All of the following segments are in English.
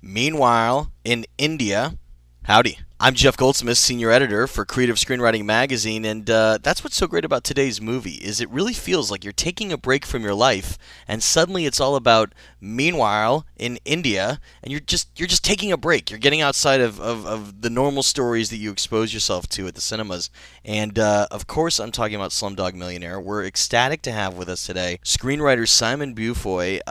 Meanwhile, in India, howdy. I'm Jeff Goldsmith, senior editor for Creative Screenwriting Magazine, and that's what's so great about today's movie, is it really feels like you're taking a break from your life, and suddenly it's all about Meanwhile in India, and you're just taking a break. You're getting outside of the normal stories that you expose yourself to at the cinemas. And of course, I'm talking about Slumdog Millionaire. We're ecstatic to have with us today screenwriter Simon Beaufoy.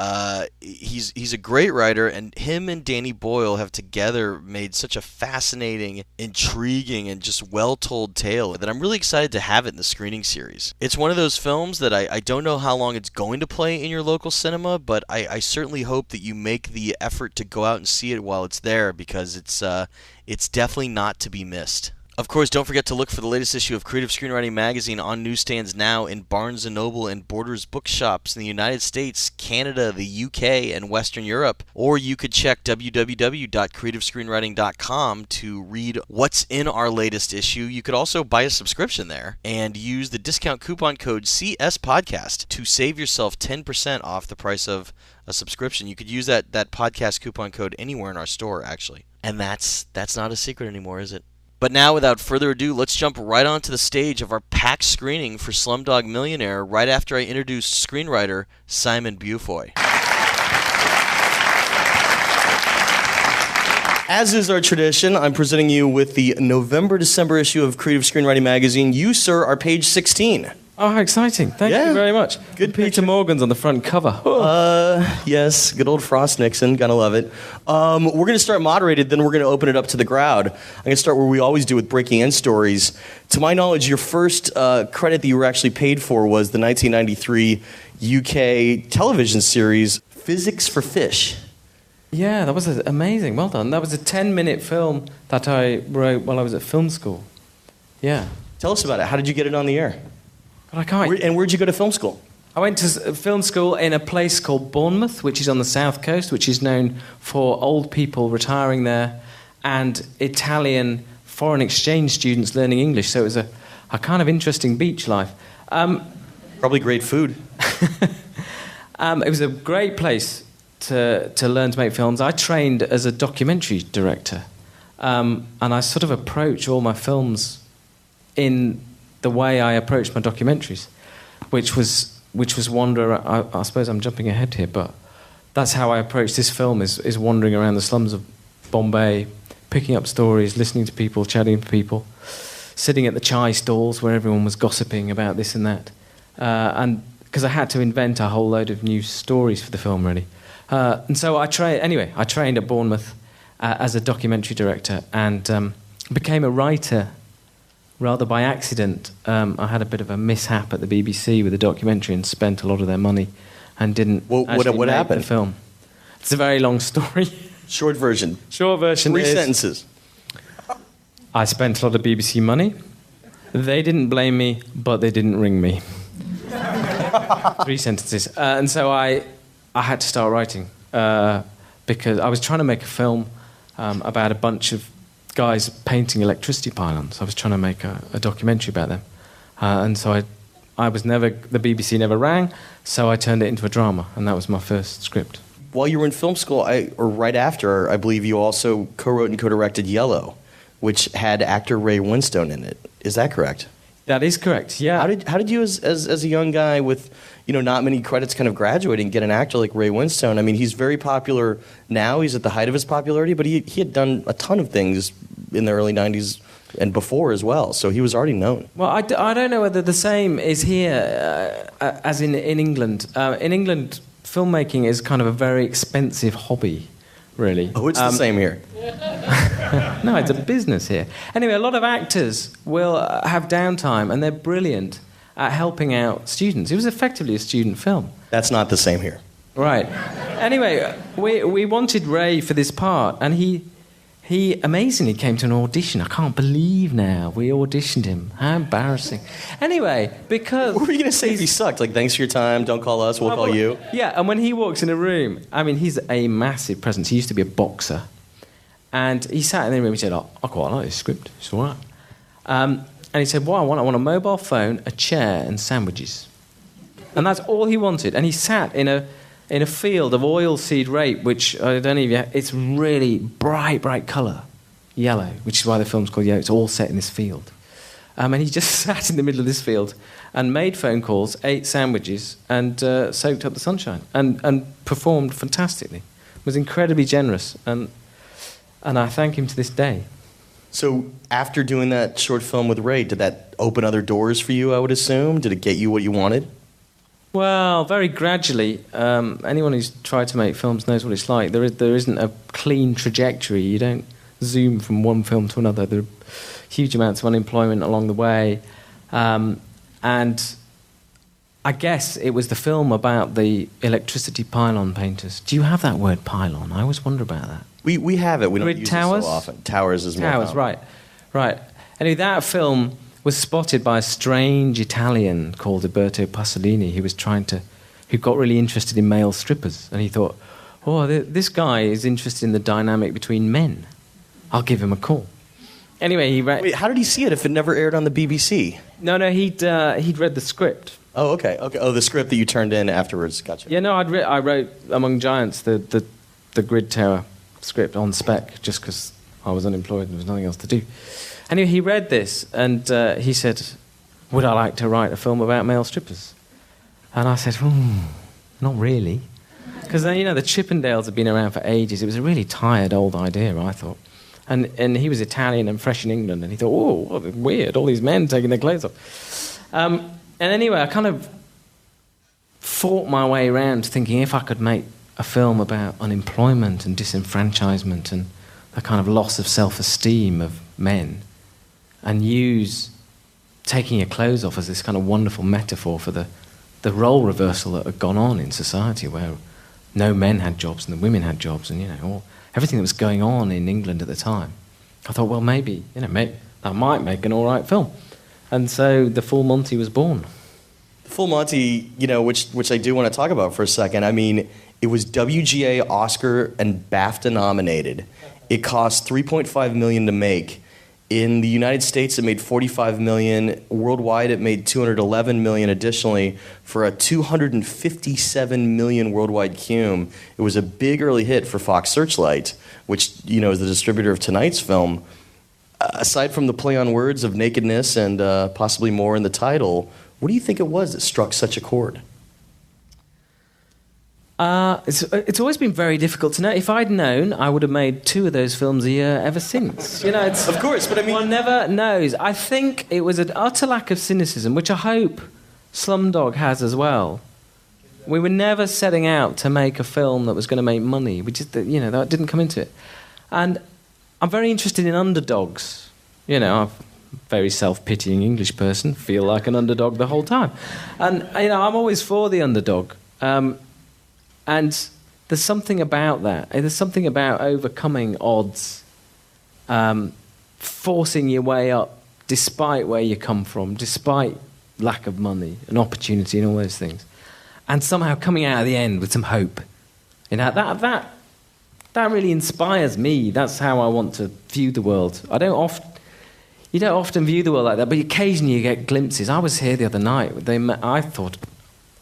He's a great writer, and him and Danny Boyle have together made such a fascinating, intriguing, and just well-told tale that I'm really excited to have it in the screening series. It's one of those films that I don't know how long it's going to play in your local cinema, but I certainly hope that you make the effort to go out and see it while it's there, because it's definitely not to be missed. Of course, don't forget to look for the latest issue of Creative Screenwriting Magazine on newsstands now in Barnes & Noble and Borders bookshops in the United States, Canada, the UK, and Western Europe. Or you could check www.creativescreenwriting.com to read what's in our latest issue. You could also buy a subscription there and use the discount coupon code CSPodcast to save yourself 10% off the price of a subscription. You could use that podcast coupon code anywhere in our store, actually. And that's not a secret anymore, is it? But now, without further ado, let's jump right onto the stage of our packed screening for Slumdog Millionaire right after I introduce screenwriter Simon Beaufoy. As is our tradition, I'm presenting you with the November-December issue of Creative Screenwriting Magazine. You, sir, are page 16. Oh, how exciting. Thank you very much. Good Peter picture. Morgan's on the front cover. Yes, good old Frost Nixon. Gotta love it. We're going to start moderated, then we're going to open it up to the crowd. I'm going to start where we always do with breaking end stories. To my knowledge, your first credit that you were actually paid for was the 1993 UK television series, Physics for Fish. Yeah, that was amazing. Well done. That was a 10-minute film that I wrote while I was at film school. Yeah. Tell us about it. How did you get it on the air? But I can't... And where'd you go to film school? I went to film school in a place called Bournemouth, which is on the south coast, which is known for old people retiring there and Italian foreign exchange students learning English. So it was a kind of interesting beach life. Probably great food. It was a great place to learn to make films. I trained as a documentary director, and I sort of approach all my films in the way I approached my documentaries, which was wander. I suppose I'm jumping ahead here, but that's how I approached this film: is wandering around the slums of Bombay, picking up stories, listening to people, chatting to people, sitting at the chai stalls where everyone was gossiping about this and that, and because I had to invent a whole load of new stories for the film, really. And so I trained at Bournemouth as a documentary director and became a writer. Rather by accident. I had a bit of a mishap at the BBC with a documentary and spent a lot of their money and didn't what make happened? the film. It's a very long story. Short version. Short version Three is... sentences. I spent a lot of BBC money. They didn't blame me, but they didn't ring me. 3 sentences. And so I had to start writing because I was trying to make a film about a bunch of guys painting electricity pylons. I was trying to make a documentary about them. And so the BBC never rang, so I turned it into a drama, and that was my first script. While you were in film school, or right after, I believe you also co-wrote and co-directed Yellow, which had actor Ray Winstone in it. Is that correct? That is correct, yeah. How did you, as a young guy with not many credits kind of graduating, get an actor like Ray Winstone? I mean, he's very popular now. He's at the height of his popularity, but he had done a ton of things in the early 90s and before as well, so he was already known. Well, I don't know whether the same is here as in England. In England, filmmaking is kind of a very expensive hobby, really. Oh, it's the same here. No, it's a business here. Anyway, a lot of actors will have downtime, and they're brilliant at helping out students. It was effectively a student film. That's not the same here. Right. Anyway, we wanted Ray for this part, and he amazingly came to an audition. I can't believe now we auditioned him. How embarrassing. Anyway, because... What were you going to say if he sucked? Like, thanks for your time, don't call us, we'll call you? Yeah, and when he walks in a room, I mean, he's a massive presence. He used to be a boxer. And he sat in the room and he said, I quite like this script. It's all right. And he said, what I want a mobile phone, a chair, and sandwiches. And that's all he wanted. And he sat in a in a field of oilseed rape, which I don't even... It's really bright colour, yellow, which is why the film's called Yellow. It's all set in this field. And he just sat in the middle of this field and made phone calls, ate sandwiches, and soaked up the sunshine, and performed fantastically. Was incredibly generous, and I thank him to this day. So after doing that short film with Ray, did that open other doors for you, I would assume? Did it get you what you wanted? Well, very gradually. Anyone who's tried to make films knows what it's like. There isn't a clean trajectory. You don't zoom from one film to another. There are huge amounts of unemployment along the way. And I guess it was the film about the electricity pylon painters. Do you have that word, pylon? I always wonder about that. We have it. We don't Grid use towers? it so often. Towers is more Towers, common. right. Anyway, that film was spotted by a strange Italian called Alberto Pasolini who got really interested in male strippers. And he thought, this guy is interested in the dynamic between men. I'll give him a call. Anyway, Wait, how did he see it if it never aired on the BBC? No, he'd read the script. Oh, okay. Oh, the script that you turned in afterwards. Gotcha. Yeah, no, I wrote Among Giants, the Grid Tower script on spec, just because I was unemployed and there was nothing else to do. Anyway, he read this and he said, would I like to write a film about male strippers? And I said, not really. Because, the Chippendales had been around for ages. It was a really tired old idea, I thought. And he was Italian and fresh in England, and he thought, weird, all these men taking their clothes off. And anyway, I kind of fought my way around thinking if I could make a film about unemployment and disenfranchisement and the kind of loss of self-esteem of men, and use taking your clothes off as this kind of wonderful metaphor for the role reversal that had gone on in society, where no men had jobs and the women had jobs, and everything that was going on in England at the time. I thought, well, maybe that might make an all right film. And so The Full Monty was born. The Full Monty, which I do want to talk about for a second. I mean, it was WGA, Oscar, and BAFTA nominated. It cost $3.5 million to make. In the United States, it made $45 million. Worldwide, it made $211 million additionally for a $257 million worldwide cum. It was a big early hit for Fox Searchlight, which, is the distributor of tonight's film. Aside from the play on words of nakedness and possibly more in the title, what do you think it was that struck such a chord? It's always been very difficult to know. If I'd known, I would have made 2 of those films a year ever since. Of course, but I mean... One never knows. I think it was an utter lack of cynicism, which I hope Slumdog has as well. We were never setting out to make a film that was going to make money. We just, that didn't come into it. And I'm very interested in underdogs. I'm a very self-pitying English person, feel like an underdog the whole time. And, I'm always for the underdog. And there's something about that. There's something about overcoming odds, forcing your way up despite where you come from, despite lack of money and opportunity and all those things, and somehow coming out at the end with some hope. That really inspires me. That's how I want to view the world. You don't often view the world like that, but occasionally you get glimpses. I was here the other night. I thought...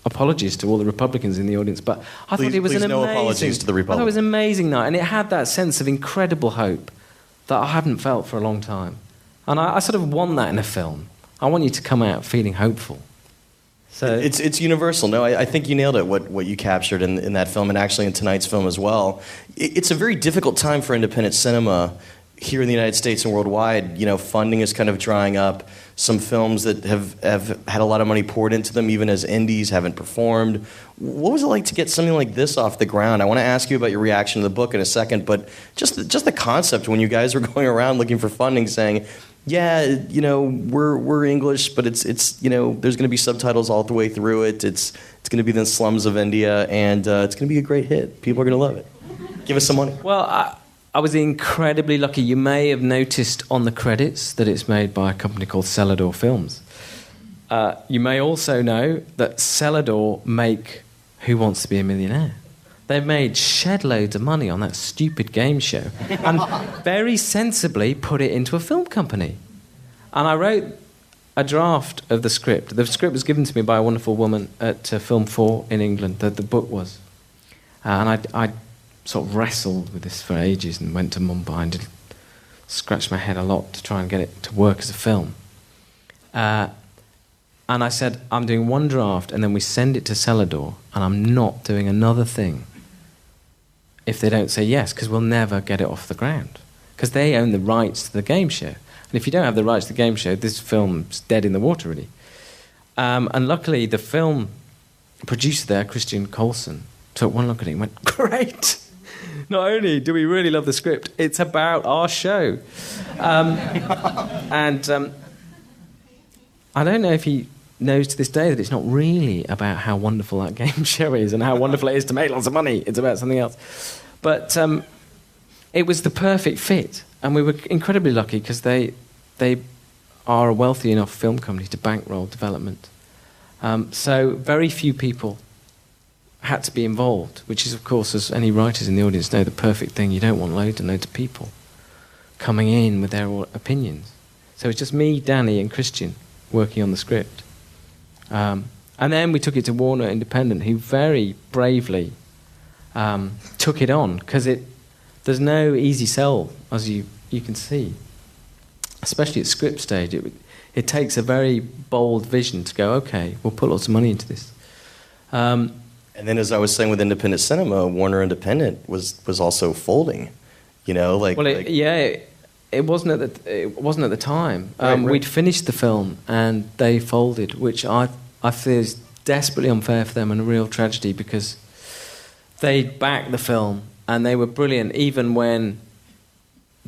Apologies to all the Republicans in the audience, but I thought it was an amazing... no apologies to the Republicans. I thought it was an amazing night, and it had that sense of incredible hope that I hadn't felt for a long time. And I sort of want that in a film. I want you to come out feeling hopeful. So it's universal. No, I think you nailed it, what you captured in that film, and actually in tonight's film as well. It's a very difficult time for independent cinema here in the United States and worldwide. Funding is kind of drying up. Some films that have had a lot of money poured into them, even as indies, haven't performed. What was it like to get something like this off the ground? I want to ask you about your reaction to the book in a second, but just the concept when you guys were going around looking for funding, saying, yeah, we're English, but it's there's going to be subtitles all the way through it. It's going to be in the slums of India, and it's going to be a great hit. People are going to love it. Give us some money. Well, I was incredibly lucky. You may have noticed on the credits that it's made by a company called Celador Films. You may also know that Celador make Who Wants to Be a Millionaire? They've made shed loads of money on that stupid game show and very sensibly put it into a film company. And I wrote a draft of the script. The script was given to me by a wonderful woman at Film 4 in England, the book was. And I sort of wrestled with this for ages and went to Mumbai and scratched my head a lot to try and get it to work as a film. And I said, I'm doing one draft and then we send it to Celador and I'm not doing another thing if they don't say yes, because we'll never get it off the ground. Because they own the rights to the game show. And if you don't have the rights to the game show, this film's dead in the water, really. And luckily, the film producer there, Christian Colson, took one look at it and went, great! Not only do we really love the script, it's about our show. And I don't know if he knows to this day that it's not really about how wonderful that game show is and how wonderful it is to make lots of money. It's about something else. But it was the perfect fit, and we were incredibly lucky because they are a wealthy enough film company to bankroll development. So very few people had to be involved, which is, of course, as any writers in the audience know, the perfect thing. You don't want loads and loads of people coming in with their opinions. So it's just me, Danny, and Christian working on the script. And then we took it to Warner Independent, who very bravely took it on, because there's no easy sell, as you can see, especially at script stage. It takes a very bold vision to go, okay, we'll put lots of money into this. And then, as I was saying with independent cinema, Warner Independent was also folding. You know, it wasn't at the time. Right. We'd finished the film and they folded, which I feel is desperately unfair for them and a real tragedy, because they backed the film and they were brilliant. Even when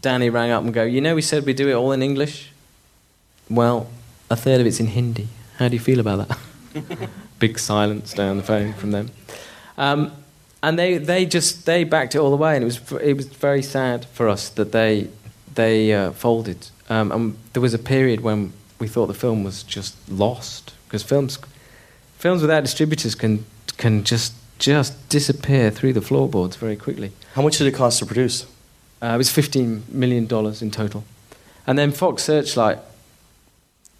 Danny rang up and go, we said we'd do it all in English. Well, a third of it's in Hindi. How do you feel about that? Big silence down the phone from them. And they backed it all the way, and it was very sad for us that they folded. And there was a period when we thought the film was just lost, because films without distributors can just disappear through the floorboards very quickly. How much did it cost to produce? It was $15 million in total. And then Fox Searchlight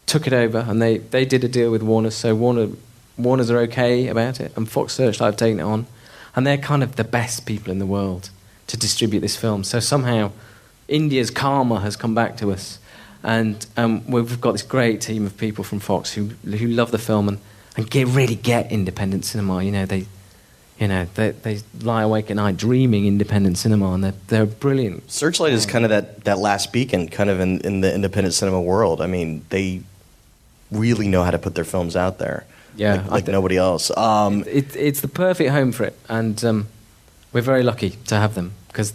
took it over, and they did a deal with Warner, so Warner's are okay about it, and Fox Searchlight have taken it on, and they're kind of the best people in the world to distribute this film. So somehow India's karma has come back to us, and we've got this great team of people from Fox who love the film and really get independent cinema. They lie awake at night dreaming independent cinema, and they're brilliant. Searchlight is kind of that last beacon kind of in the independent cinema world. I mean, they really know how to put their films out there. Yeah, like nobody else. It's the perfect home for it, and we're very lucky to have them, because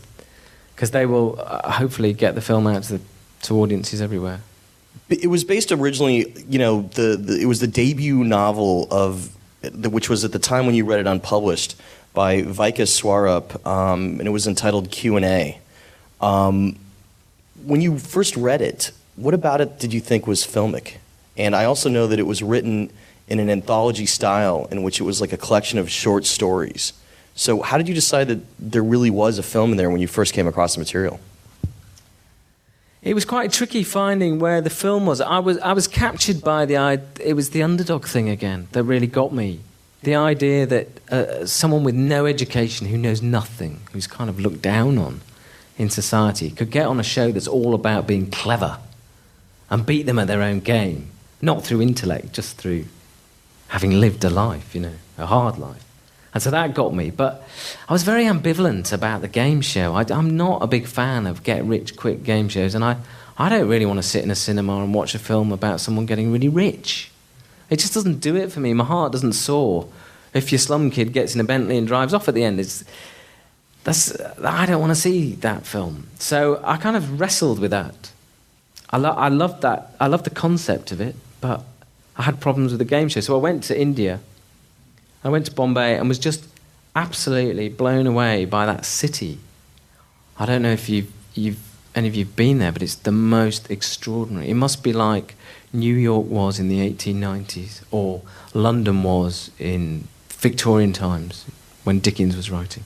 they will hopefully get the film out to audiences everywhere. It was based originally, it was the debut novel which was at the time when you read it unpublished, by Vikas Swarup, and it was entitled Q&A. When you first read it, what about it did you think was filmic? And I also know that it was written in an anthology style in which it was like a collection of short stories. So how did you decide that there really was a film in there when you first came across the material? It was quite tricky finding where the film was. I was captured by it was the underdog thing again that really got me. The idea that someone with no education, who knows nothing, who's kind of looked down on in society, could get on a show that's all about being clever and beat them at their own game. Not through intellect, just through having lived a life, a hard life. And so that got me. But I was very ambivalent about the game show. I'm not a big fan of get-rich-quick game shows, and I don't really want to sit in a cinema and watch a film about someone getting really rich. It just doesn't do it for me. My heart doesn't soar if your slum kid gets in a Bentley and drives off at the end. I don't want to see that film. So I kind of wrestled with that. I loved that. I loved the concept of it, but I had problems with the game show. So I went to India. I went to Bombay and was just absolutely blown away by that city. I don't know if any of you've been there, but it's the most extraordinary. It must be like New York was in the 1890s, or London was in Victorian times when Dickens was writing.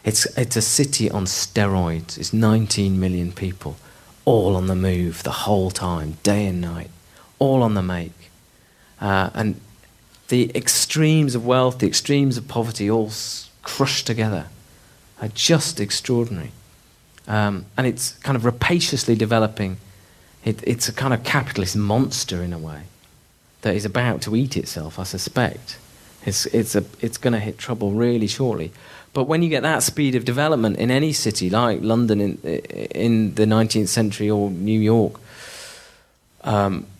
It's a city on steroids. It's 19 million people, all on the move the whole time, day and night, all on the make. And the extremes of wealth, the extremes of poverty all crushed together, are just extraordinary. And it's kind of rapaciously developing. It's a kind of capitalist monster in a way that is about to eat itself, I suspect. It's going to hit trouble really shortly. But when you get that speed of development in any city, like London in the 19th century or New York,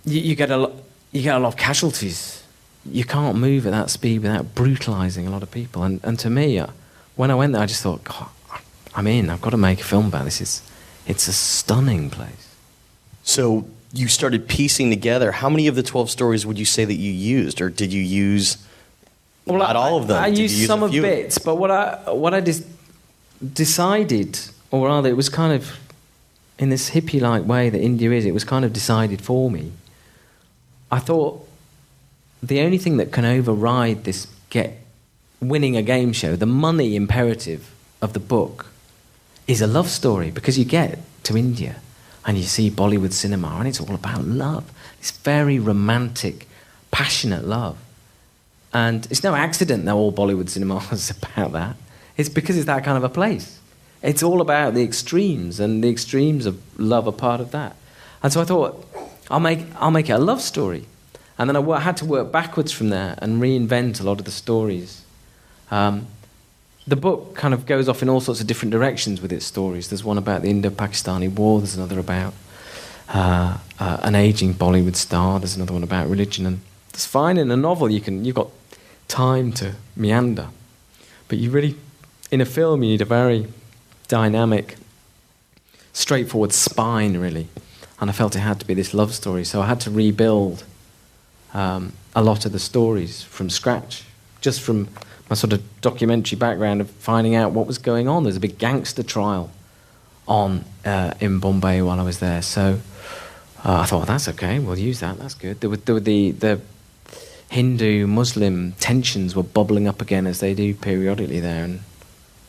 you get a lot of casualties. You can't move at that speed without brutalising a lot of people. And to me, when I went there, I just thought, God, I'm in. I've got to make a film about this. It's a stunning place. So you started piecing together. How many of the 12 stories would you say that you used, or did you use? Well, not all of them. I used some of bits, but what I decided, or rather, it was kind of in this hippie-like way that India is. It was kind of decided for me. I thought the only thing that can override this winning a game show, the money imperative of the book, is a love story, because you get to India and you see Bollywood cinema and it's all about love. It's very romantic, passionate love. And it's no accident that all Bollywood cinema is about that. It's because it's that kind of a place. It's all about the extremes, and the extremes of love are part of that. And so I thought, I'll make it a love story. And then I had to work backwards from there and reinvent a lot of the stories. The book kind of goes off in all sorts of different directions with its stories. There's one about the Indo-Pakistani War. There's another about an aging Bollywood star. There's another one about religion. And it's fine in a novel. You've got time to meander. But in a film, you need a very dynamic, straightforward spine, really. And I felt it had to be this love story. So I had to rebuild a lot of the stories from scratch, just from my sort of documentary background of finding out what was going on. There's a big gangster trial on in Bombay while I was there. So I thought, that's okay, we'll use that, that's good. There were the Hindu-Muslim tensions were bubbling up again, as they do periodically there, and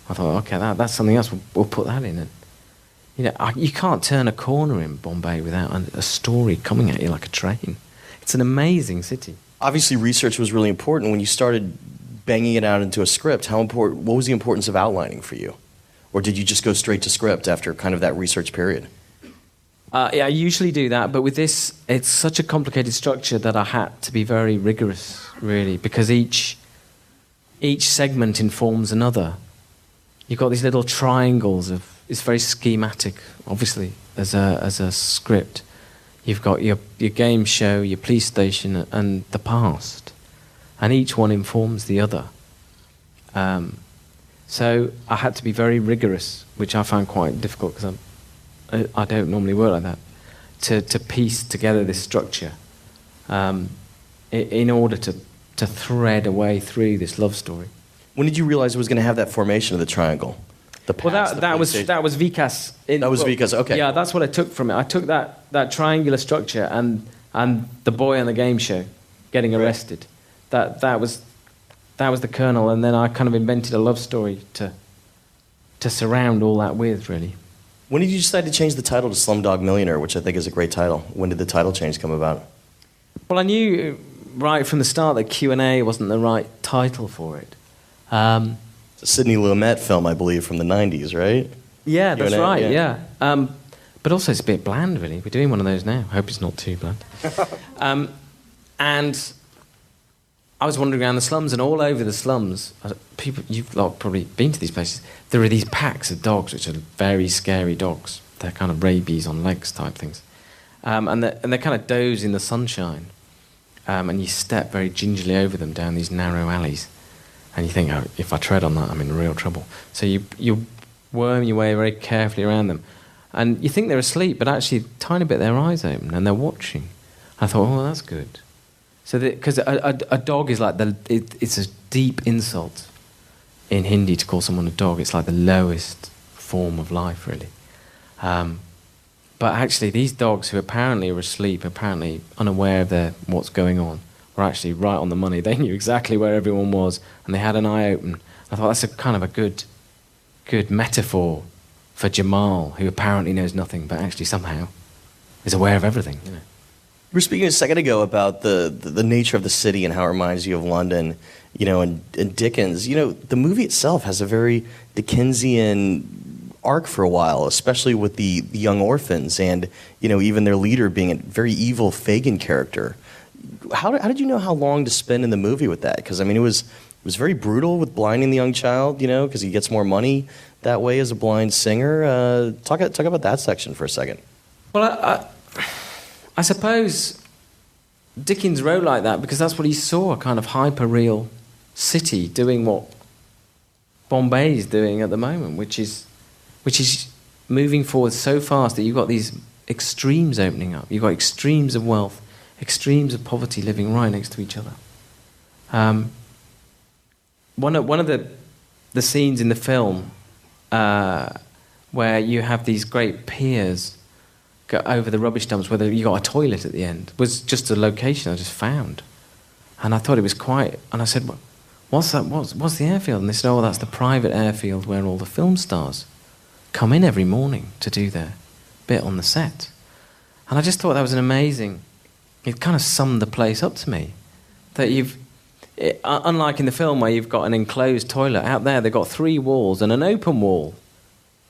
I thought, okay, that's something else, we'll put that in. And you can't turn a corner in Bombay without a story coming at you like a train. It's an amazing city. Obviously, research was really important. When you started banging it out into a script, what was the importance of outlining for you? Or did you just go straight to script after kind of that research period? Yeah, I usually do that, but with this, it's such a complicated structure that I had to be very rigorous, really, because each segment informs another. You've got these little triangles it's very schematic, obviously, as a script. You've got your game show, your police station, and the past, and each one informs the other. So I had to be very rigorous, which I found quite difficult because I don't normally work like that, to piece together this structure in order to thread a way through this love story. When did you realize it was going to have that formation of the triangle? That was Vikas. That was Vikas, okay. Yeah, that's what I took from it. I took that triangular structure and the boy on the game show getting arrested. That was the kernel, and then I kind of invented a love story to surround all that with, really. When did you decide to change the title to Slumdog Millionaire, which I think is a great title? When did the title change come about? Well, I knew right from the start that Q&A wasn't the right title for it. It's a Sidney Lumet film, I believe, from the 90s, right? Yeah, that's Q&A, right, yeah. But also it's a bit bland, really. We're doing one of those now. I hope it's not too bland. And I was wandering around the slums, and all over the slums, you've probably been to these places, there are these packs of dogs, which are very scary dogs. They're kind of rabies on legs type things. And they're kind of doze in the sunshine. And you step very gingerly over them down these narrow alleys. And you think, oh, if I tread on that, I'm in real trouble. So you worm your way very carefully around them. And you think they're asleep, but actually, a tiny bit their eyes open, and they're watching. I thought, oh, that's good. So, because a dog is like it's a deep insult in Hindi to call someone a dog. It's like the lowest form of life, really. But actually, these dogs who apparently are asleep, apparently unaware of what's going on, were actually right on the money. They knew exactly where everyone was, and they had an eye open. I thought that's a kind of a good metaphor for Jamal, who apparently knows nothing, but actually somehow is aware of everything. We were speaking a second ago about the nature of the city and how it reminds you of London, and Dickens. The movie itself has a very Dickensian arc for a while, especially with the young orphans and, even their leader being a very evil Fagin character. How did you know how long to spend in the movie with that? Because, it was very brutal with blinding the young child, because he gets more money that way as a blind singer. Talk about that section for a second. Well, I suppose Dickens wrote like that because that's what he saw, a kind of hyper-real city doing what Bombay is doing at the moment, which is moving forward so fast that you've got these extremes opening up. You've got extremes of wealth, extremes of poverty living right next to each other. One of the scenes in the film where you have these great piers go over the rubbish dumps where you got a toilet at the end was just a location I just found, and I thought it was quite. And I said, "What's that? What's the airfield?" And they said, "Oh, that's the private airfield where all the film stars come in every morning to do their bit on the set." And I just thought that was an amazing. It kind of summed the place up to me. That unlike in the film where you've got an enclosed toilet, out there they've got 3 walls and an open wall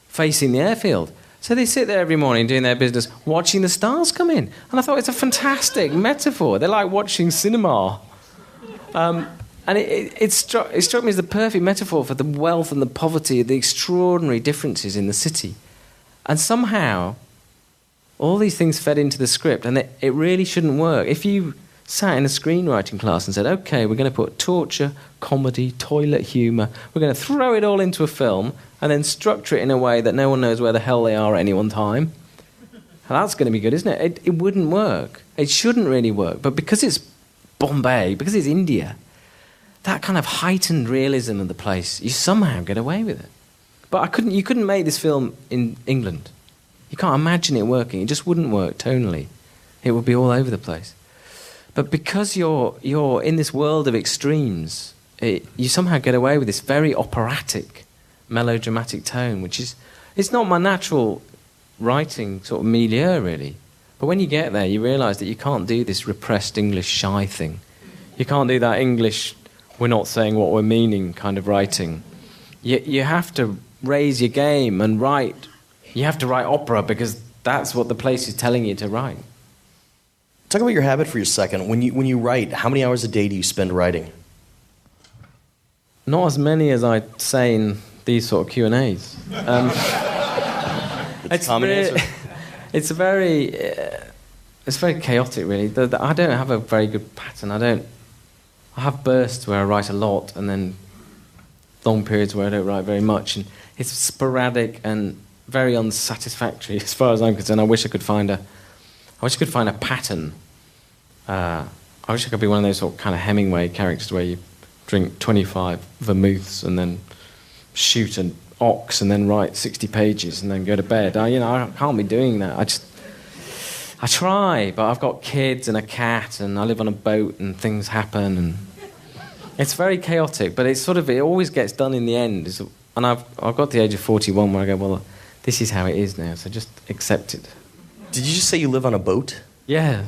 facing the airfield. So they sit there every morning doing their business, watching the stars come in. And I thought it's a fantastic metaphor. They're like watching cinema. And it struck me as the perfect metaphor for the wealth and the poverty, the extraordinary differences in the city. And somehow, all these things fed into the script, and it really shouldn't work. If you sat in a screenwriting class and said, okay, we're going to put torture, comedy, toilet humour, we're going to throw it all into a film and then structure it in a way that no one knows where the hell they are at any one time. And that's going to be good, isn't it? It wouldn't work. It shouldn't really work. But because it's Bombay, because it's India, that kind of heightened realism of the place, you somehow get away with it. But you couldn't make this film in England. You can't imagine it working. It just wouldn't work tonally. It would be all over the place. But because you're in this world of extremes, you somehow get away with this very operatic, melodramatic tone, which is, it's not my natural writing sort of milieu, really. But when you get there, you realise that you can't do this repressed English shy thing. You can't do that English, we're not saying what we're meaning kind of writing. You have to raise your game and write. You have to write opera because that's what the place is telling you to write. Talk about your habit for a second. When you write, how many hours a day do you spend writing? Not as many as I say in these sort of Q&As. It's a common answer. It's very chaotic, really. I don't have a very good pattern. I have bursts where I write a lot, and then long periods where I don't write very much. And it's sporadic and very unsatisfactory as far as I'm concerned. I wish I could find a pattern. I wish I could be one of those sort of kind of Hemingway characters where you drink 25 vermouths and then shoot an ox and then write 60 pages and then go to bed. I can't be doing that. I try, but I've got kids and a cat and I live on a boat and things happen and it's very chaotic. But it always gets done in the end. And I've got to the age of 41 where I go, well, this is how it is now, so just accept it. Did you just say you live on a boat? Yeah.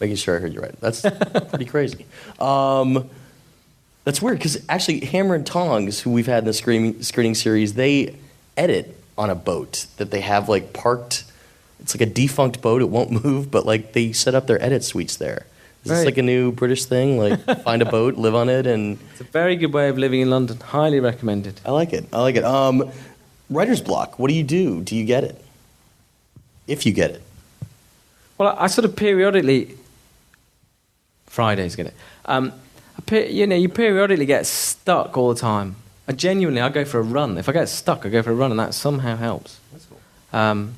Making sure I heard you right. That's pretty crazy. That's weird, because actually Hammer and Tongs, who we've had in the screening series, they edit on a boat that they have parked. It's like a defunct boat. It won't move, but they set up their edit suites there. Is this a new British thing? Find a boat, live on it, and... It's a very good way of living in London. Highly recommended. I like it. Writer's block. What do you do? Do you get it? If you get it. Well, I sort of periodically... Fridays get it. You periodically get stuck all the time. I go for a run. If I get stuck, I go for a run, and that somehow helps. That's cool.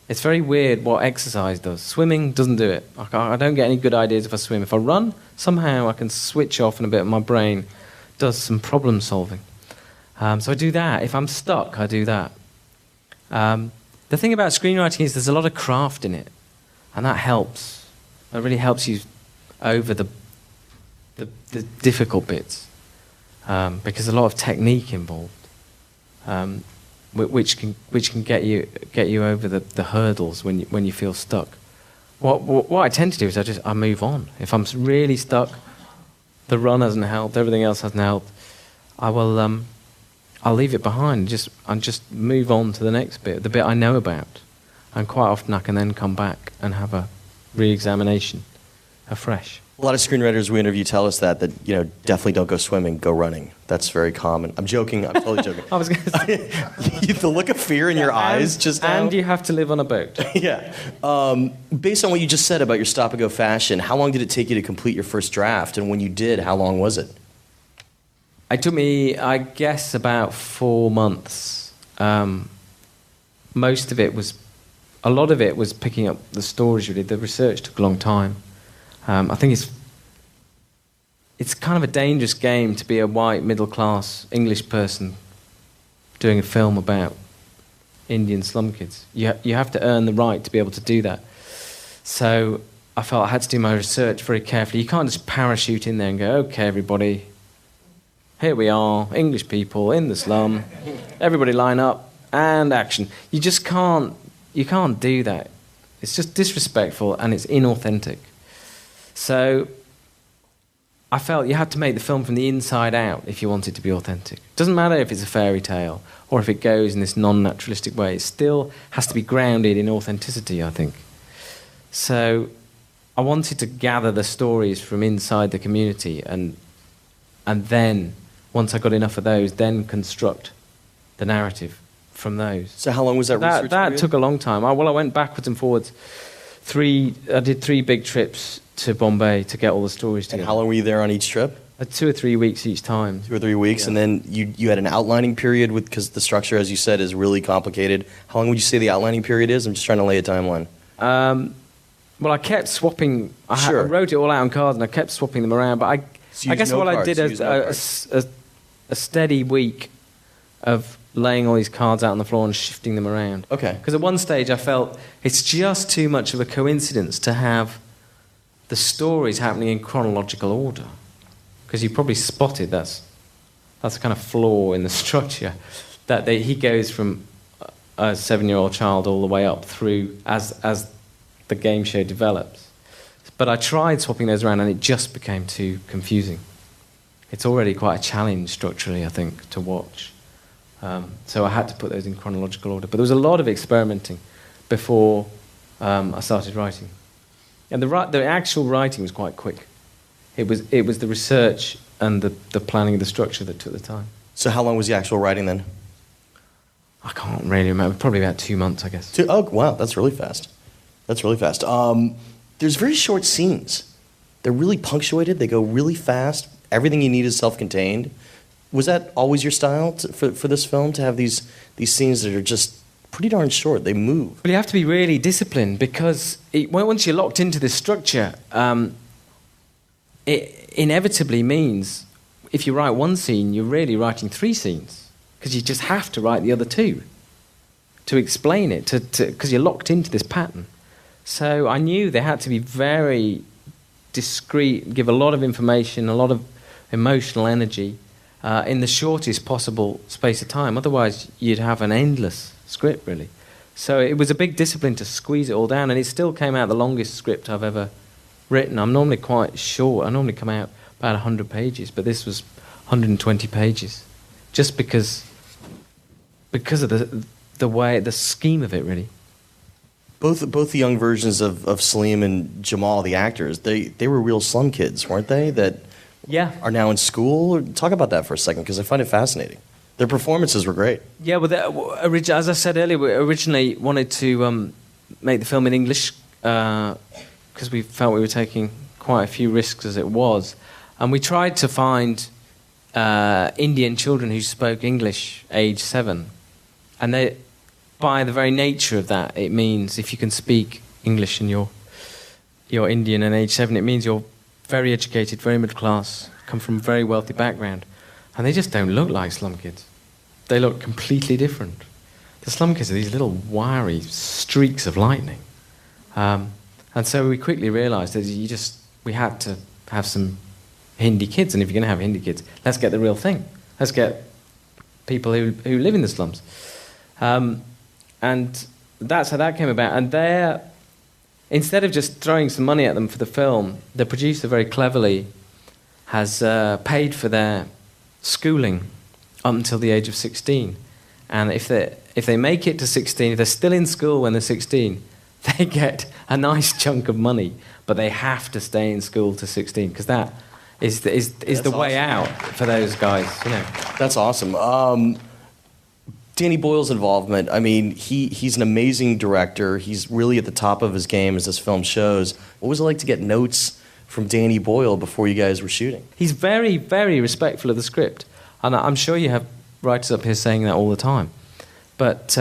It's very weird what exercise does. Swimming doesn't do it. I don't get any good ideas if I swim. If I run, somehow I can switch off and a bit of my brain does some problem solving. So I do that. If I'm stuck, I do that. The thing about screenwriting is there's a lot of craft in it, and that helps. It really helps you over the difficult bits, because there's a lot of technique involved, which can get you over the hurdles when you feel stuck. what I tend to do is I move on. If I'm really stuck, the run hasn't helped, everything else hasn't helped, I'll leave it behind and just move on to the next bit, the bit I know about. And quite often I can then come back and have a re-examination afresh. A lot of screenwriters we interview tell us that definitely don't go swimming, go running. That's very common. I'm joking. I'm totally joking. I was going to say... The look of fear in your eyes just now. And you have to live on a boat. Yeah. Based on what you just said about your stop-and-go fashion, how long did it take you to complete your first draft? And when you did, how long was it? It took me, I guess, about 4 months. Most of it was... A lot of it was picking up the stories, really. The research took a long time. I think it's kind of a dangerous game to be a white, middle-class English person doing a film about Indian slum kids. You have to earn the right to be able to do that. So I felt I had to do my research very carefully. You can't just parachute in there and go, okay, everybody, here we are, English people in the slum, everybody line up, and action. You just can't do that. It's just disrespectful and it's inauthentic. So I felt you had to make the film from the inside out if you want it to be authentic. It doesn't matter if it's a fairy tale or if it goes in this non-naturalistic way. It still has to be grounded in authenticity, I think. So I wanted to gather the stories from inside the community and then, once I got enough of those, then construct the narrative from those. So how long was that research That period? took a long time. I went backwards and forwards. I did 3 big trips to Bombay to get all the stories together. And how long were you there on each trip? 2 or 3 weeks each time. 2 or 3 weeks, Yeah. and then you had an outlining period because the structure, as you said, is really complicated. How long would you say the outlining period is? I'm just trying to lay a timeline. Well, I kept swapping. I Sure. wrote it all out on cards, and I kept swapping them around. But I use guess note what I cards, did you is use note cards. a steady week of laying all these cards out on the floor and shifting them around. Okay. Because at one stage I felt it's just too much of a coincidence to have the stories happening in chronological order. Because you probably spotted that's a kind of flaw in the structure, that he goes from a 7-year-old child all the way up through as the game show develops. But I tried swapping those around and it just became too confusing. It's already quite a challenge structurally, I think, to watch. So I had to put those in chronological order. But there was a lot of experimenting before I started writing. And the actual writing was quite quick. It was the research and the planning of the structure that took the time. So how long was the actual writing then? I can't really remember. Probably about 2 months, I guess. Oh, wow, that's really fast. That's really fast. There's very short scenes. They're really punctuated. They go really fast. Everything you need is self-contained. Was that always your style for this film, to have these scenes that are just pretty darn short? They move. But you have to be really disciplined because once you're locked into this structure, it inevitably means if you write one scene, you're really writing 3 scenes because you just have to write the other 2 to explain it, because you're locked into this pattern. So I knew they had to be very discreet, give a lot of information, a lot of emotional energy in the shortest possible space of time. Otherwise, you'd have an endless script, really. So it was a big discipline to squeeze it all down, and it still came out the longest script I've ever written. I'm normally quite short. I normally come out about 100 pages, but this was 120 pages, just because of the way, the scheme of it, really. Both the young versions of Salim and Jamal, the actors, they were real slum kids, weren't they? That Yeah. are now in school. Talk about that for a second, because I find it fascinating. Their performances were great. Yeah, well, as I said earlier, we originally wanted to make the film in English because we felt we were taking quite a few risks as it was. And we tried to find Indian children who spoke English age 7. And they, by the very nature of that, it means if you can speak English and you're Indian and age 7, it means you're very educated, very middle class, come from a very wealthy background. And they just don't look like slum kids. They look completely different. The slum kids are these little wiry streaks of lightning. And so we quickly realised that we had to have some Hindi kids, and if you're going to have Hindi kids, let's get the real thing. Let's get people who live in the slums. And that's how that came about. And instead of just throwing some money at them for the film, the producer very cleverly has paid for their schooling up until the age of 16. And if they make it to 16, if they're still in school when they're 16, they get a nice chunk of money, but they have to stay in school to 16 because that is the way out for those guys. That's awesome. Danny Boyle's involvement. I mean, he's an amazing director. He's really at the top of his game, as this film shows. What was it like to get notes from Danny Boyle before you guys were shooting? He's very, very respectful of the script, and I'm sure you have writers up here saying that all the time. But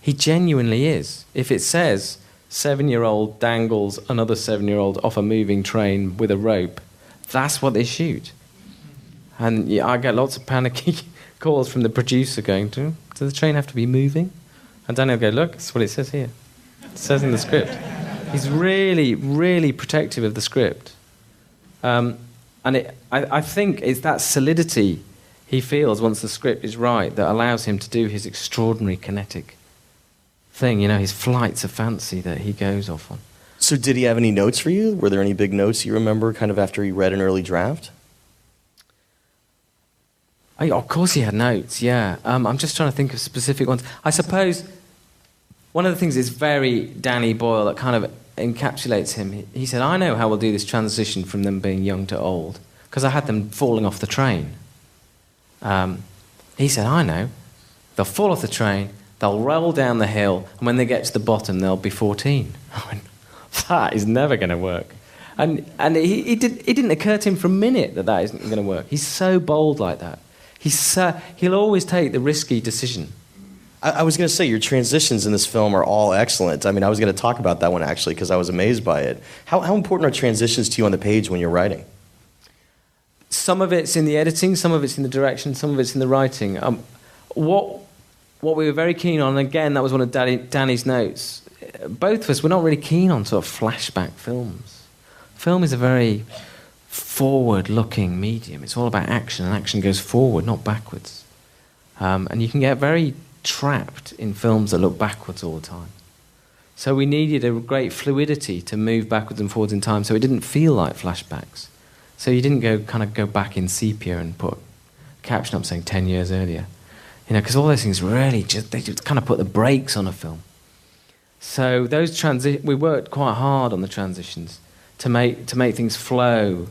he genuinely is. If it says 7-year-old dangles another 7-year-old off a moving train with a rope, that's what they shoot. And yeah, I get lots of panicky calls from the producer going, does the train have to be moving? And Danny will go, look, that's what it says here. It says in the script. He's really, really protective of the script. And I think it's that solidity he feels once the script is right that allows him to do his extraordinary kinetic thing, his flights of fancy that he goes off on. So did he have any notes for you? Were there any big notes you remember kind of after he read an early draft? Of course he had notes, yeah. I'm just trying to think of specific ones. I suppose one of the things is very Danny Boyle that kind of encapsulates him. He said, I know how we'll do this transition from them being young to old, because I had them falling off the train. He said, I know. They'll fall off the train, they'll roll down the hill, and when they get to the bottom, they'll be 14. I went, that is never going to work. And it didn't occur to him for a minute that isn't going to work. He's so bold like that. He'll always take the risky decision. I was going to say, your transitions in this film are all excellent. I mean, I was going to talk about that one, actually, because I was amazed by it. How important are transitions to you on the page when you're writing? Some of it's in the editing, some of it's in the direction, some of it's in the writing. What we were very keen on, and again, that was one of Danny's notes, both of us were not really keen on sort of flashback films. Film is a very forward-looking medium. It's all about action, and action goes forward, not backwards. And you can get very trapped in films that look backwards all the time. So we needed a great fluidity to move backwards and forwards in time, so it didn't feel like flashbacks. So you didn't go back in sepia and put a caption up saying 10 years earlier. Because all those things really they just kind of put the brakes on a film. So those we worked quite hard on the transitions to make things flow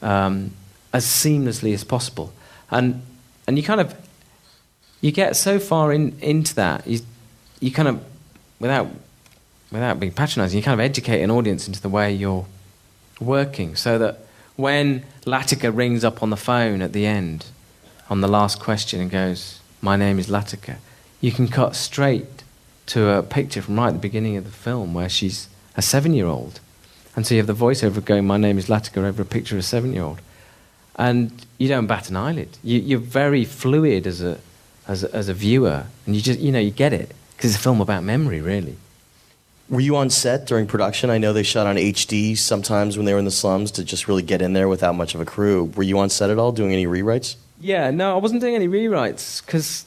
as seamlessly as possible. And you get so far into that, you kind of, without being patronising, you kind of educate an audience into the way you're working, so that when Latika rings up on the phone at the end, on the last question, and goes, my name is Latika, you can cut straight to a picture from right at the beginning of the film where she's a 7-year-old. And so you have the voiceover going, my name is Latika, over a picture of a 7-year-old. And you don't bat an eyelid. You're very fluid as a viewer, and you just, you get it, because it's a film about memory, really. Were you on set during production? I know they shot on HD sometimes when they were in the slums to just really get in there without much of a crew. Were you on set at all, doing any rewrites? Yeah, no, I wasn't doing any rewrites, because,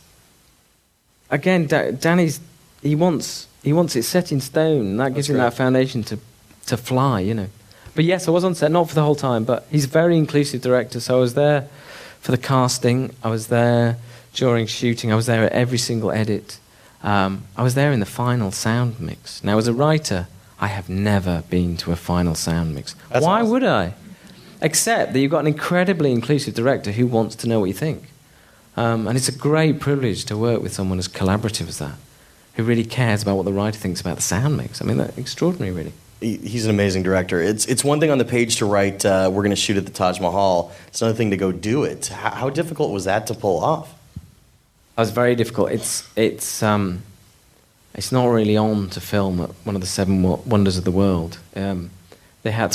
again, Danny's, he wants it set in stone, and that gives him that foundation to fly, But yes, I was on set, not for the whole time, but he's a very inclusive director, so I was there for the casting, I was there during shooting, I was there at every single edit. I was there in the final sound mix. Now, as a writer, I have never been to a final sound mix. Why would I? Except that you've got an incredibly inclusive director who wants to know what you think. And it's a great privilege to work with someone as collaborative as that, who really cares about what the writer thinks about the sound mix. I mean, that's extraordinary, really. He's an amazing director. It's one thing on the page to write, we're going to shoot at the Taj Mahal. It's another thing to go do it. How difficult was that to pull off? It was very difficult. It's not really on to film at one of the 7 wonders of the world. They had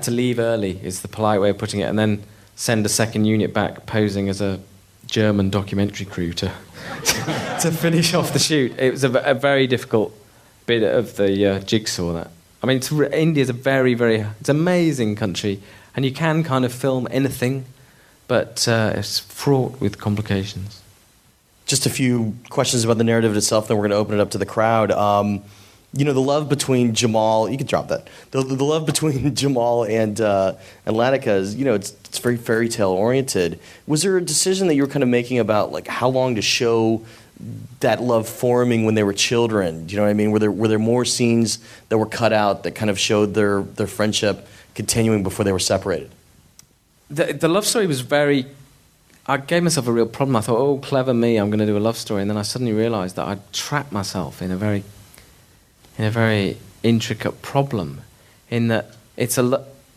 to leave early, is the polite way of putting it, and then send a second unit back posing as a German documentary crew to finish off the shoot. It was a very difficult bit of the jigsaw. That, I mean, India's a very, very, it's an amazing country, and you can kind of film anything, but it's fraught with complications. Just a few questions about the narrative itself, then we're going to open it up to the crowd. The love between Jamal, you can drop that. The love between Jamal and Latika is, it's very fairy tale oriented. Was there a decision that you were kind of making about like how long to show that love forming when they were children? Do you know what I mean? Were there more scenes that were cut out that kind of showed their friendship continuing before they were separated? The love story was very... I gave myself a real problem. I thought, oh, clever me, I'm going to do a love story. And then I suddenly realised that I'd trapped myself in a very intricate problem, in that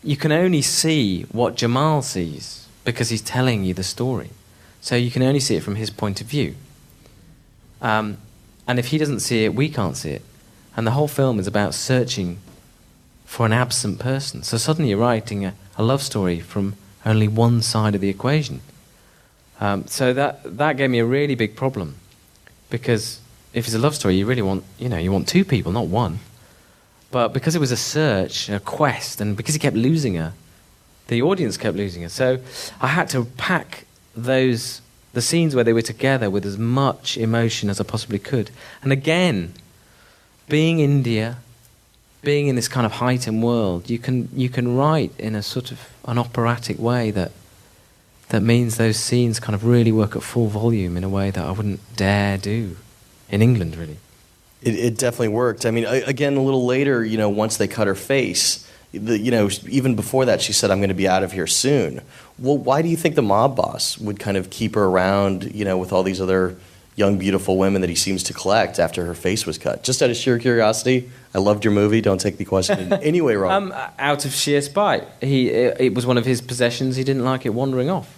you can only see what Jamal sees because he's telling you the story. So you can only see it from his point of view. And if he doesn't see it, we can't see it. And the whole film is about searching for an absent person. So suddenly you're writing a love story from only one side of the equation. So that gave me a really big problem, because if it's a love story, you really want, you want two people, not one. But because it was a search, a quest, and because he kept losing her, the audience kept losing her. So I had to pack the scenes where they were together with as much emotion as I possibly could. And again, being India, being in this kind of heightened world, you can write in a sort of an operatic way that means those scenes kind of really work at full volume in a way that I wouldn't dare do in England, really. It definitely worked. I mean, again, a little later, once they cut her face, even before that, she said, "I'm going to be out of here soon." Well, why do you think the mob boss would kind of keep her around, with all these other young, beautiful women that he seems to collect after her face was cut? Just out of sheer curiosity. I loved your movie. Don't take the question in any way wrong. Out of sheer spite. It was one of his possessions. He didn't like it wandering off.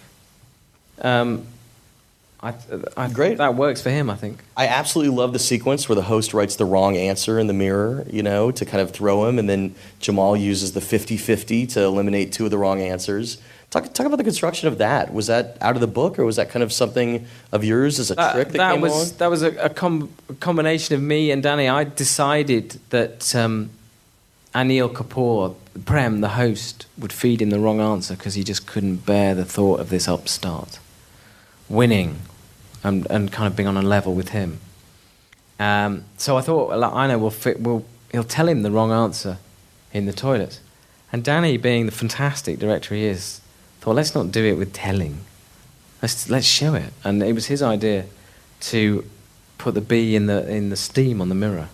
Great. That works for him, I think. I absolutely love the sequence where the host writes the wrong answer in the mirror, to kind of throw him, and then Jamal uses the 50-50 to eliminate two of the wrong answers. Talk about the construction of that. Was that out of the book, or was that kind of something of yours as a trick that came along? That was a combination of me and Danny. I decided that Anil Kapoor, Prem, the host, would feed him the wrong answer because he just couldn't bear the thought of this upstart winning and kind of being on a level with him. So I thought, I know, he'll tell him the wrong answer in the toilet. And Danny, being the fantastic director he is, thought, let's not do it with telling. Let's show it. And it was his idea to put the bee in the steam on the mirror.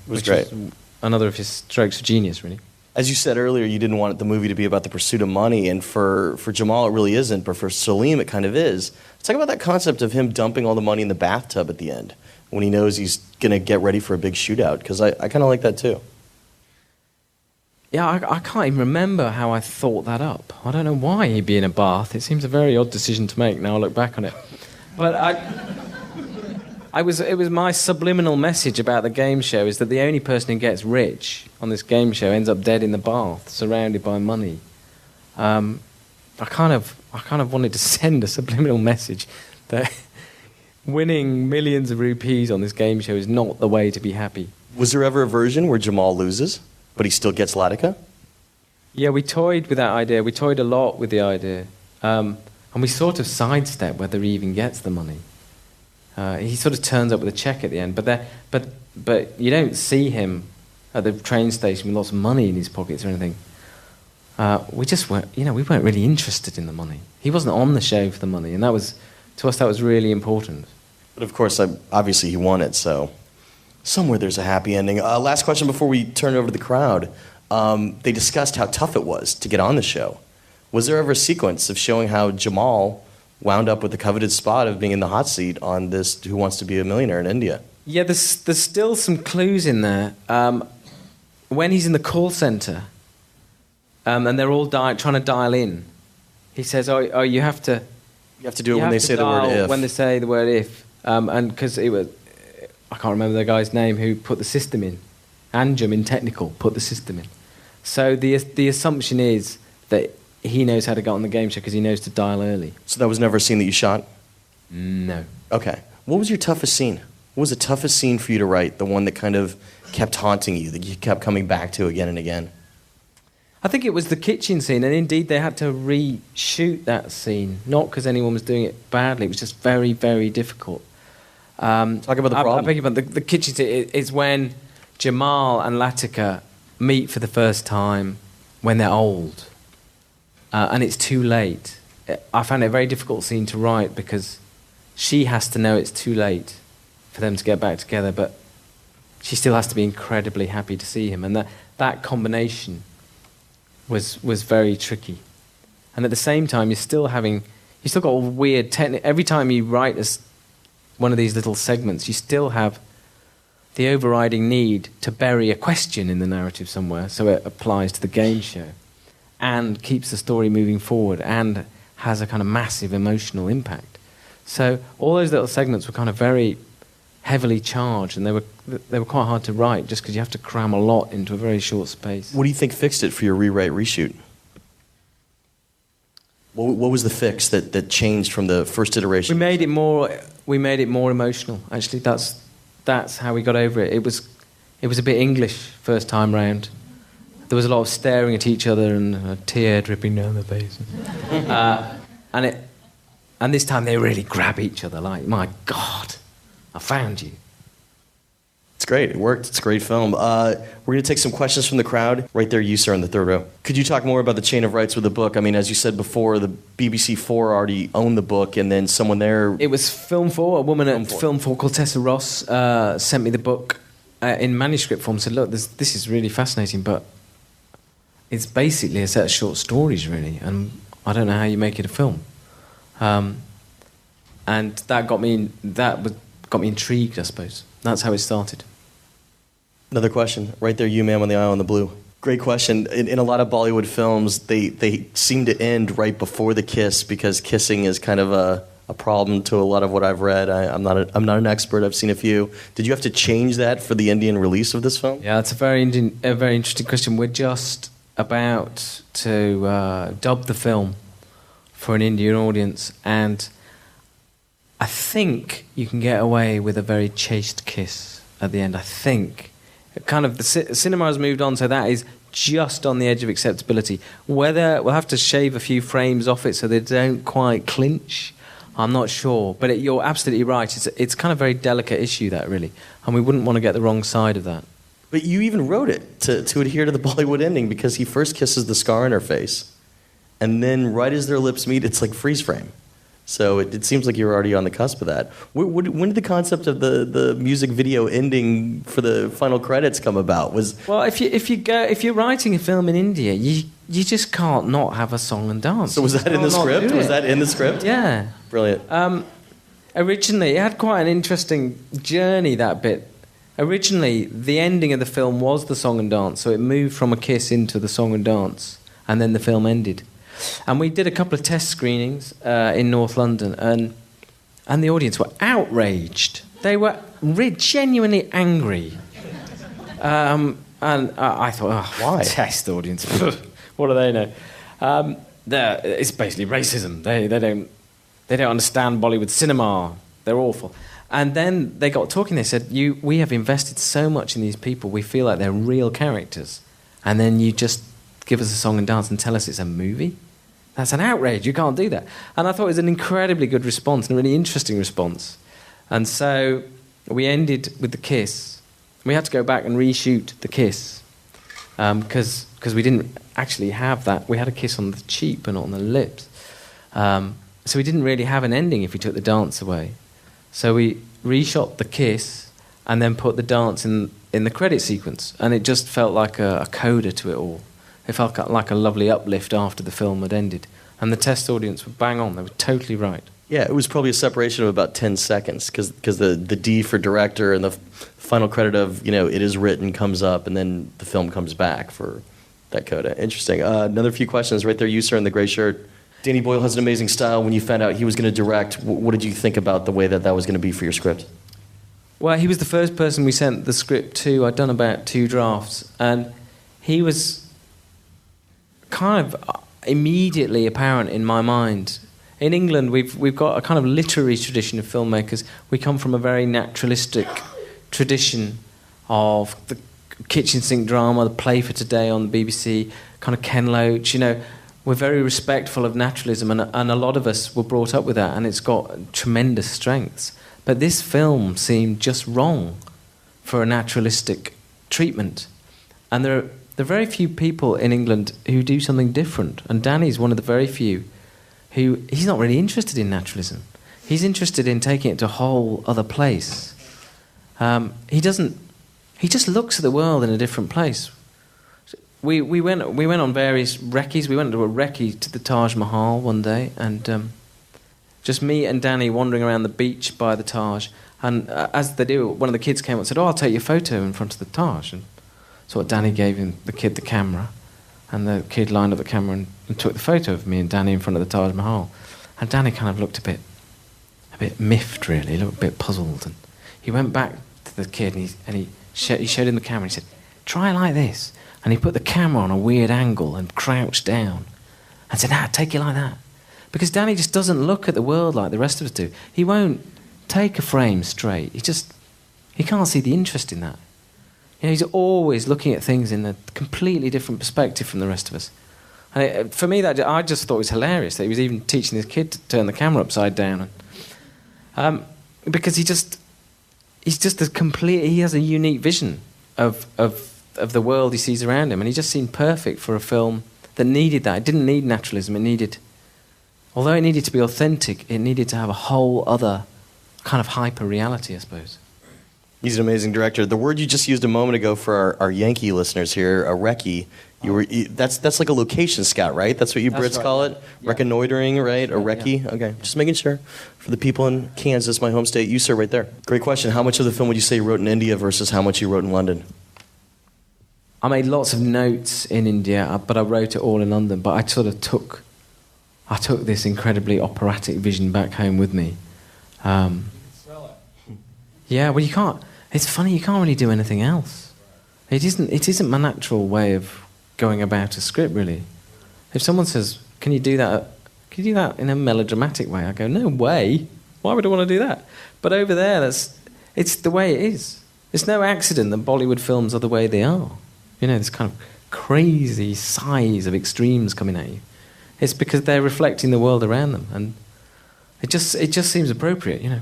Which great. Was another of his strokes of genius, really. As you said earlier, you didn't want the movie to be about the pursuit of money, and for Jamal it really isn't, but for Salim it kind of is. Let's talk about that concept of him dumping all the money in the bathtub at the end when he knows he's going to get ready for a big shootout, because I kind of like that too. Yeah, I can't even remember how I thought that up. I don't know why he'd be in a bath. It seems a very odd decision to make now I look back on it. But it was my subliminal message about the game show is that the only person who gets rich on this game show ends up dead in the bath, surrounded by money. I kind of wanted to send a subliminal message that winning millions of rupees on this game show is not the way to be happy. Was there ever a version where Jamal loses, but he still gets Latika? Yeah, we toyed with that idea. We toyed a lot with the idea. And we sort of sidestep whether he even gets the money. He sort of turns up with a check at the end, but you don't see him at the train station with lots of money in his pockets or anything. We just weren't, we weren't really interested in the money. He wasn't on the show for the money, and to us that was really important. But of course, obviously he won it, so somewhere there's a happy ending. Last question before we turn it over to the crowd. They discussed how tough it was to get on the show. Was there ever a sequence of showing how Jamal wound up with the coveted spot of being in the hot seat on this Who Wants to Be a Millionaire in India? Yeah, there's still some clues in there. When he's in the call centre, and they're all trying to dial in, he says, "Oh, you have to." You have to do it when they say the word if. When they say the word if, and because it was, I can't remember the guy's name who put the system in. Anjum in technical put the system in. So the assumption is that he knows how to get on the game show because he knows to dial early. So that was never a scene that you shot? No. Okay. What was your toughest scene? What was the toughest scene for you to write? The one that kind of kept haunting you, that you kept coming back to again and again? I think it was the kitchen scene, and indeed they had to reshoot that scene, not because anyone was doing it badly. It was just very, very difficult. Talk about the problem. I beg your pardon. The kitchen scene is when Jamal and Latika meet for the first time when they're old, and it's too late. I found it a very difficult scene to write because she has to know it's too late for them to get back together, but she still has to be incredibly happy to see him, and that combination was very tricky. And at the same time, you still got a weird technique. Every time you write one of these little segments, you still have the overriding need to bury a question in the narrative somewhere, so it applies to the game show and keeps the story moving forward and has a kind of massive emotional impact. So all those little segments were kind of very heavily charged, and they were quite hard to write just because you have to cram a lot into a very short space. What do you think fixed it for your rewrite, reshoot? What was the fix that changed from the first iteration? We made it more emotional. Actually, that's how we got over it. It was a bit English first time round. There was a lot of staring at each other and a tear dripping down their face. And this time they really grab each other like, my God, I found you. It's great. It worked. It's a great film. We're going to take some questions from the crowd. Right there, you, sir, in the third row. Could you talk more about the chain of rights with the book? I mean, as you said before, the BBC 4 already owned the book, and then someone there... It was Film 4. A woman at Film 4 called Tessa Ross sent me the book in manuscript form, said, look, this is really fascinating, but it's basically a set of short stories, really, and I don't know how you make it a film. And that got me intrigued, I suppose. That's how it started. Another question. Right there, you, ma'am, on the aisle in the blue. Great question. In a lot of Bollywood films, they seem to end right before the kiss because kissing is kind of a problem to a lot of what I've read. I'm not an expert. I've seen a few. Did you have to change that for the Indian release of this film? Yeah, it's a very interesting question. We're just about to dub the film for an Indian audience, and I think you can get away with a very chaste kiss at the end. I think. Kind of the cinema has moved on, so that is just on the edge of acceptability. Whether we'll have to shave a few frames off it so they don't quite clinch, I'm not sure. But you're absolutely right. It's kind of a very delicate issue, that, really, and we wouldn't want to get the wrong side of that. But you even wrote it to adhere to the Bollywood ending because he first kisses the scar on her face, and then right as their lips meet, it's like freeze frame. So it seems like you're already on the cusp of that. When did the concept of the music video ending for the final credits come about? Well, if you're writing a film in India, you just can't not have a song and dance. So was that in the script? Was that in the script? Yeah. Brilliant. Originally, it had quite an interesting journey, that bit. Originally, the ending of the film was the song and dance, so it moved from a kiss into the song and dance, and then the film ended. And we did a couple of test screenings in North London, and the audience were outraged. They were genuinely angry. And I thought, why? Test audience. What do they know? It's basically racism. They don't understand Bollywood cinema. They're awful. And then they got talking. They said, we have invested so much in these people. We feel like they're real characters. And then you just give us a song and dance and tell us it's a movie? That's an outrage. You can't do that. And I thought it was an incredibly good response and a really interesting response. And so we ended with the kiss. We had to go back and reshoot the kiss because we didn't actually have that. We had a kiss on the cheek but not on the lips. So we didn't really have an ending if we took the dance away. So we reshot the kiss and then put the dance in the credit sequence. And it just felt like a coda to it all. It felt like a lovely uplift after the film had ended. And the test audience were bang on. They were totally right. Yeah, it was probably a separation of about 10 seconds because the D for director and the final credit of, it is written comes up and then the film comes back for that coda. Interesting. Another few questions right there. You, sir, in the gray shirt. Danny Boyle has an amazing style. When you found out he was going to direct, what did you think about the way that was going to be for your script? Well, he was the first person we sent the script to. I'd done about 2 drafts. And he was kind of immediately apparent in my mind. In England, we've got a kind of literary tradition of filmmakers. We come from a very naturalistic tradition of the kitchen sink drama, the Play for Today on the BBC, kind of Ken Loach. We're very respectful of naturalism, and a lot of us were brought up with that, and it's got tremendous strengths. But this film seemed just wrong for a naturalistic treatment. And there are very few people in England who do something different. And Danny's one of the very few who, he's not really interested in naturalism. He's interested in taking it to a whole other place. He just looks at the world in a different place. We went on various recce's. We went to a recce to the Taj Mahal one day, and just me and Danny wandering around the beach by the Taj. And as they do, one of the kids came up and said, "Oh, I'll take your photo in front of the Taj." And so Danny gave the kid the camera, and the kid lined up the camera and took the photo of me and Danny in front of the Taj Mahal. And Danny kind of looked a bit miffed, really. He looked a bit puzzled. And he went back to the kid and he showed him the camera. And he said, "Try like this." And he put the camera on a weird angle and crouched down and said, "Take it like that." Because Danny just doesn't look at the world like the rest of us do. He won't take a frame straight. He can't see the interest in that. You know, he's always looking at things in a completely different perspective from the rest of us. And for me, I just thought it was hilarious that he was even teaching this kid to turn the camera upside down. Because he has a unique vision of the world he sees around him, and he just seemed perfect for a film that needed that. It didn't need naturalism. Although it needed to be authentic, it needed to have a whole other kind of hyper-reality, I suppose. He's an amazing director. The word you just used a moment ago for our Yankee listeners here, a recce, that's like a location scout, right? That's what you Brits call it? Yeah. Reconnoitering, right? A recce? Yeah. Okay, just making sure. For the people in Kansas, my home state, you, sir, right there. Great question. How much of the film would you say you wrote in India versus how much you wrote in London? I made lots of notes in India, but I wrote it all in London. But I sort of took this incredibly operatic vision back home with me. Yeah, well, you can't. It's funny, you can't really do anything else. It isn't my natural way of going about a script, really. If someone says, "Can you do that? Can you do that in a melodramatic way?" I go, "No way. Why would I want to do that?" But over there, it's the way it is. It's no accident that Bollywood films are the way they are. You know, this kind of crazy size of extremes coming at you. It's because they're reflecting the world around them, and it just seems appropriate, you know.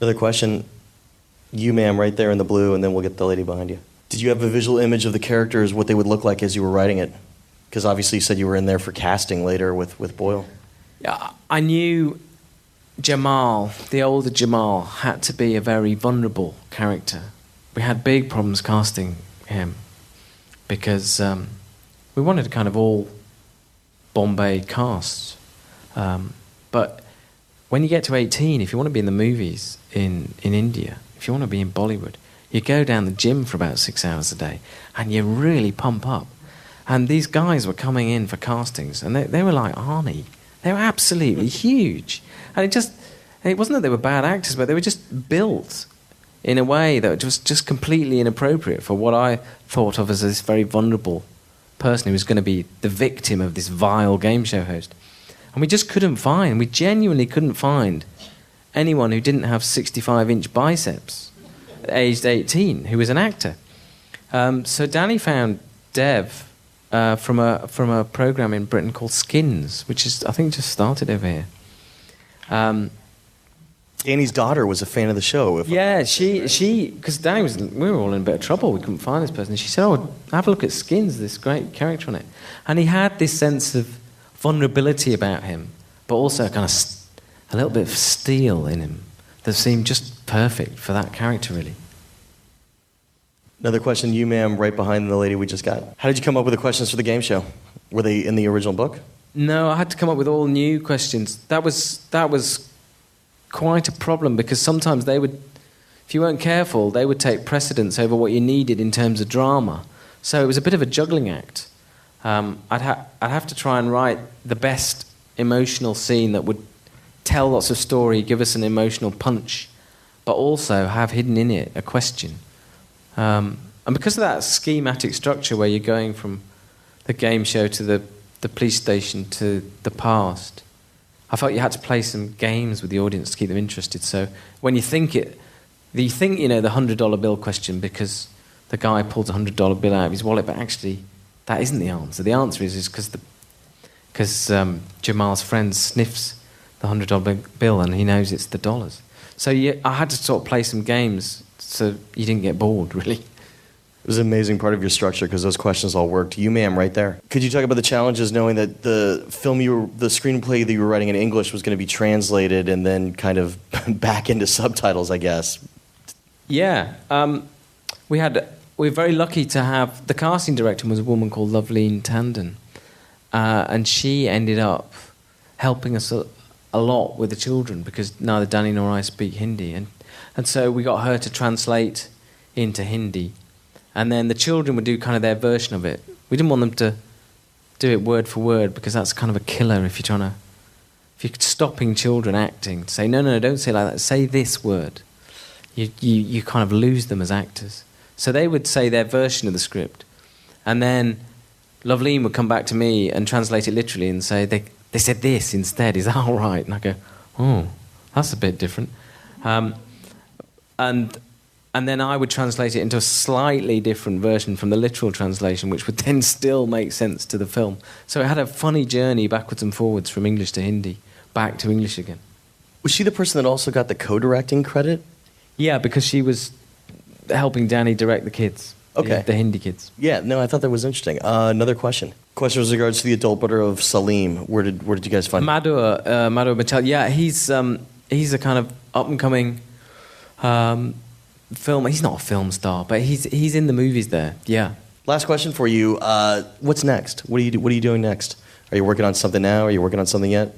Another question. You, ma'am, right there in the blue, and then we'll get the lady behind you. Did you have a visual image of the characters, what they would look like as you were writing it? Because obviously you said you were in there for casting later with Boyle. Yeah, I knew Jamal, the older Jamal, had to be a very vulnerable character. We had big problems casting him because we wanted a kind of all Bombay cast. But when you get to 18, if you want to be in the movies in India, if you want to be in Bollywood, you go down the gym for about 6 hours a day and you really pump up. And these guys were coming in for castings and they were like Arnie. They were absolutely huge. And it wasn't that they were bad actors, but they were just built in a way that was just completely inappropriate for what I thought of as this very vulnerable person who was going to be the victim of this vile game show host. And we genuinely couldn't find anyone who didn't have 65-inch biceps aged 18 who was an actor. So Danny found Dev from a program in Britain called Skins, which is, I think, just started over here. Danny's daughter was a fan of the show. Because we were all in a bit of trouble. We couldn't find this person. And she said, "Oh, have a look at Skins, this great character on it." And he had this sense of vulnerability about him, but also kind of a little bit of steel in him that seemed just perfect for that character, really. Another question, you, ma'am, right behind the lady we just got. How did you come up with the questions for the game show? Were they in the original book? No, I had to come up with all new questions. That was quite a problem because sometimes they would, if you weren't careful, they would take precedence over what you needed in terms of drama. So it was a bit of a juggling act. I'd have to try and write the best emotional scene that would tell lots of story, give us an emotional punch, but also have hidden in it a question. And because of that schematic structure where you're going from the game show to the police station to the past, I felt you had to play some games with the audience to keep them interested. So when you think the $100 bill question because the guy pulls a $100 bill out of his wallet, but actually that isn't the answer. The answer is because Jamal's friend sniffs the $100 bill and he knows it's the dollars. So I had to sort of play some games so you didn't get bored, really. It was an amazing part of your structure because those questions all worked. You, ma'am, right there. Could you talk about the challenges knowing that the screenplay that you were writing in English was going to be translated and then kind of back into subtitles, I guess? Yeah. We were very lucky to have... The casting director was a woman called Loveleen Tandon. And she ended up helping us a lot with the children because neither Danny nor I speak Hindi. And so we got her to translate into Hindi. And then the children would do kind of their version of it. We didn't want them to do it word for word because that's kind of a killer if you're stopping children acting. To say, no, don't say like that. Say this word. You kind of lose them as actors. So they would say their version of the script. And then Loveleen would come back to me and translate it literally and say, they said this instead. Is that all right? And I go, oh, that's a bit different. And then I would translate it into a slightly different version from the literal translation, which would then still make sense to the film. So it had a funny journey backwards and forwards from English to Hindi, back to English again. Was she the person that also got the co-directing credit? Yeah, because she was helping Danny direct the kids. Okay. The Hindi kids. Yeah, no, I thought that was interesting. Another question. Question was regards to the adult brother of Salim. Where did you guys find him? Madhur Mittal. Yeah, he's a kind of up-and-coming... He's not a film star, but he's in the movies there. Yeah. Last question for you. What's next? What are you doing next? Are you working on something now? Are you working on something yet?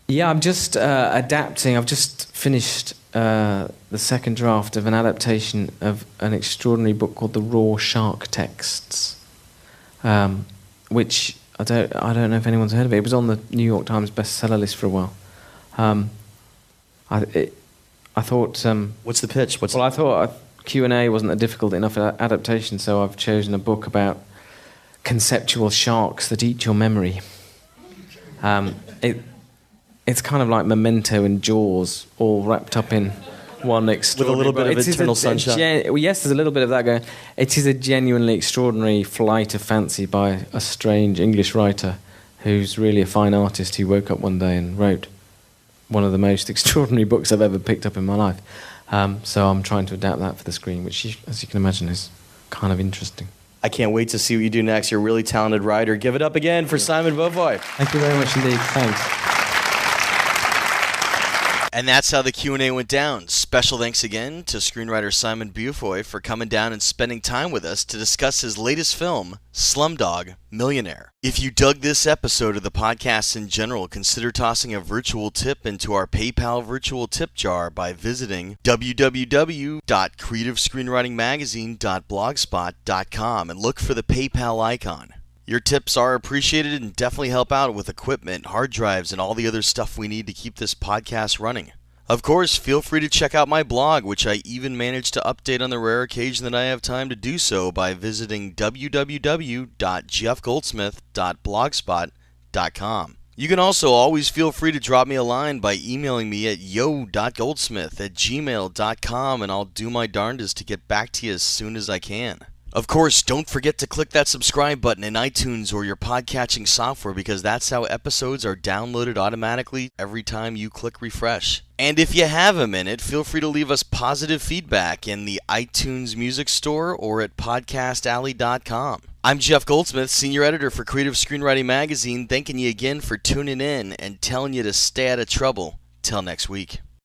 Yeah, I'm just adapting. I've just finished the second draft of an adaptation of an extraordinary book called The Raw Shark Texts, which I don't know if anyone's heard of it. It was on the New York Times bestseller list for a while. I thought... What's the pitch? I thought Q&A wasn't a difficult enough adaptation, so I've chosen a book about conceptual sharks that eat your memory. It's kind of like Memento and Jaws, all wrapped up in one extraordinary... With a little bit of eternal sunshine. Yes, there's a little bit of that going. It is a genuinely extraordinary flight of fancy by a strange English writer who's really a fine artist who woke up one day and wrote one of the most extraordinary books I've ever picked up in my life. So I'm trying to adapt that for the screen, which, as you can imagine, is kind of interesting. I can't wait to see what you do next. You're a really talented writer. Give it up again for Simon Beaufoy. Thank you very much indeed. Thanks. And that's how the Q&A went down. Special thanks again to screenwriter Simon Beaufoy for coming down and spending time with us to discuss his latest film, Slumdog Millionaire. If you dug this episode of the podcast in general, consider tossing a virtual tip into our PayPal virtual tip jar by visiting www.creativescreenwritingmagazine.blogspot.com and look for the PayPal icon. Your tips are appreciated and definitely help out with equipment, hard drives, and all the other stuff we need to keep this podcast running. Of course, feel free to check out my blog, which I even managed to update on the rare occasion that I have time to do so by visiting www.jeffgoldsmith.blogspot.com. You can also always feel free to drop me a line by emailing me at yo.goldsmith@gmail.com, and I'll do my darndest to get back to you as soon as I can. Of course, don't forget to click that subscribe button in iTunes or your podcatching software because that's how episodes are downloaded automatically every time you click refresh. And if you have a minute, feel free to leave us positive feedback in the iTunes Music Store or at podcastalley.com. I'm Jeff Goldsmith, Senior Editor for Creative Screenwriting Magazine, thanking you again for tuning in and telling you to stay out of trouble. Till next week.